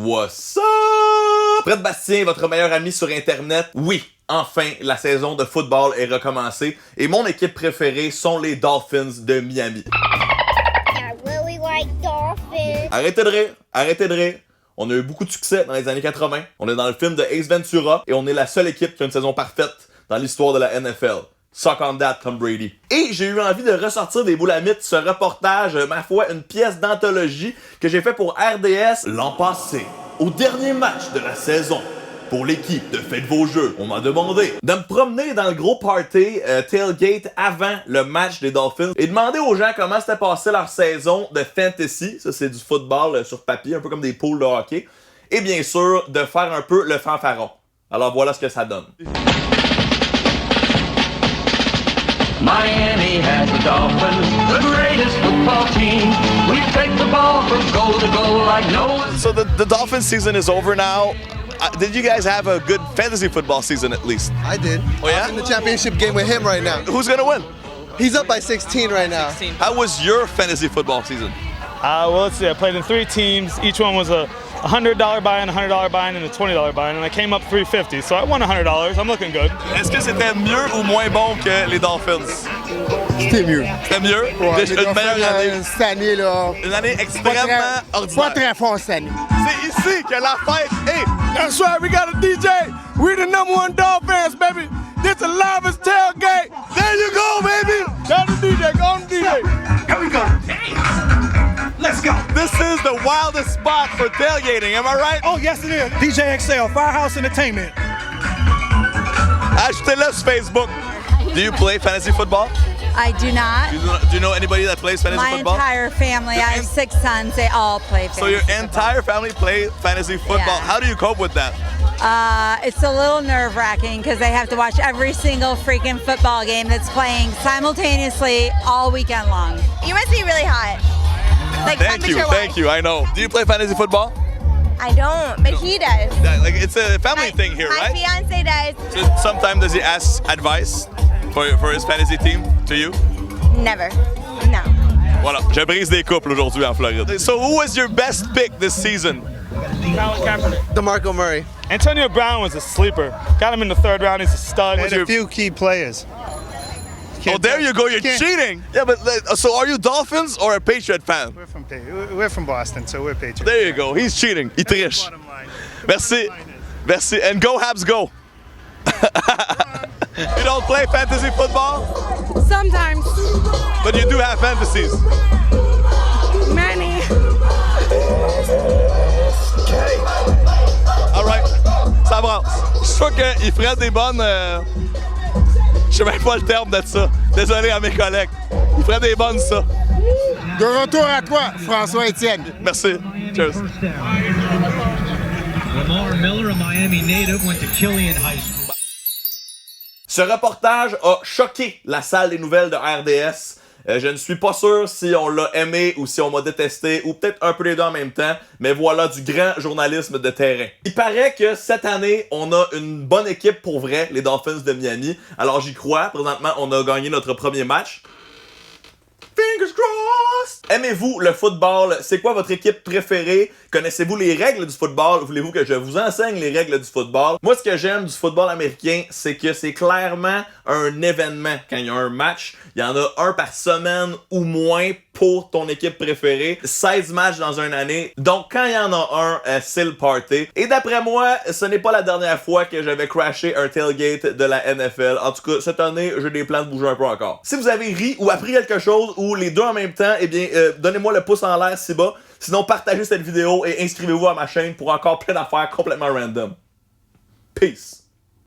What's up? Fred Bastien, votre meilleur ami sur Internet. Oui, enfin, la saison de football est recommencée et mon équipe préférée sont les Dolphins de Miami. I really like dolphins. Arrêtez de rire, arrêtez de rire. On a eu beaucoup de succès dans les années 80. On est dans le film de Ace Ventura et on est la seule équipe qui a une saison parfaite dans l'histoire de la NFL. Suck on that, Tom Brady. Et j'ai eu envie de ressortir des boulamites, ce reportage, ma foi, une pièce d'anthologie que j'ai fait pour RDS l'an passé. Au dernier match de la saison, pour l'équipe de Faites vos jeux, on m'a demandé de me promener dans le gros party tailgate avant le match des Dolphins et demander aux gens comment s'était passé leur saison de fantasy. Ça, c'est du football sur papier, un peu comme des poules de hockey. Et bien sûr, de faire un peu le fanfaron. Alors voilà ce que ça donne. Miami has the Dolphins, the greatest football team. We take the ball from goal to goal like no one. So the Dolphins season is over now. Did you guys have a good fantasy football season at least? I did. Oh, yeah? I'm in the championship game with him right now. Who's gonna win? He's up by 16 right now. How was your fantasy football season? Well, let's see. I played in 3 teams. Each one was a $100 buy-in, a $100 buy-in, and a $20 buy-in, and I came up $350. So I won $100. I'm looking good. Est-ce que c'était mieux ou moins bon que les Dolphins? C'était mieux. C'était mieux? Ouais, Une meilleure année? Cette année, là. Une année extrêmement ordinaire. Pas très fort cette année. C'est ici que la fête est. That's right, we got a DJ. We're the #1 Dolphins, baby. This the livest tailgate. There you go, baby! Got the DJ, go on DJ. Here we go. Let's go. This is the wildest spot for tailgating, am I right? Oh, yes, it is. DJ XL, Firehouse Entertainment. Ajoutez-le sur Facebook. Do you play fantasy football? I do not. Do you know anybody that plays fantasy My football? entire family, I have 6 sons, they all play fantasy So your football. entire family play fantasy football. Yeah. How do you cope with that? It's a little nerve-wracking because they have to watch every single freaking football game that's playing simultaneously all weekend long. You must be really hot. Like Thank you, I know. Do you play fantasy football? I don't, but he does. Yeah, like it's a family thing here, My right? fiance does. So sometimes does he ask advice for his fantasy team to you? Never. No. Voilà, je brise des couples aujourd'hui en Floride. So who was your best pick this season? Colin Kaepernick. DeMarco Murray. Antonio Brown was a sleeper. Got him in the 3rd round. He's a stud. What's your- few key players. Oh, there you go, you're Can't- cheating! Yeah, but so are you Dolphins or a Patriot fan? We're from Boston, so we're Patriots. There you go, he's cheating, il triche. Merci, merci, and go Habs go! You don't play fantasy football, Sometimes. but you do have fantasies. Many. Alright, ça brasse. Je suis sûr qu'il ferait des bonnes... Je sais même pas le terme de ça. Désolé à mes collègues. Il ferait des bonnes ça. De retour à toi, François-Étienne. Merci. Cheers. Lamar Miller, a Miami native, went to Killian High School. Ce reportage a choqué la salle des nouvelles de RDS. Je ne suis pas sûr si on l'a aimé ou si on m'a détesté, ou peut-être un peu les deux en même temps, mais voilà du grand journalisme de terrain. Il paraît que cette année, on a une bonne équipe pour vrai, les Dolphins de Miami. Alors j'y crois, présentement on a gagné notre premier match. Fingers crossed! Aimez-vous le football? C'est quoi votre équipe préférée? Connaissez-vous les règles du football? Voulez-vous que je vous enseigne les règles du football? Moi, ce que j'aime du football américain, c'est que c'est clairement un événement. Quand il y a un match, il y en a un par semaine ou moins pour ton équipe préférée. 16 matchs dans une année. Donc, quand il y en a un, c'est le party. Et d'après moi, ce n'est pas la dernière fois que j'avais crashé un tailgate de la NFL. En tout cas, cette année, j'ai des plans de bouger un peu encore. Si vous avez ri ou appris quelque chose, ou les deux en même temps, eh bien, donnez-moi le pouce en l'air si bas. Sinon, partagez cette vidéo et inscrivez-vous à ma chaîne pour encore plein d'affaires complètement random. Peace!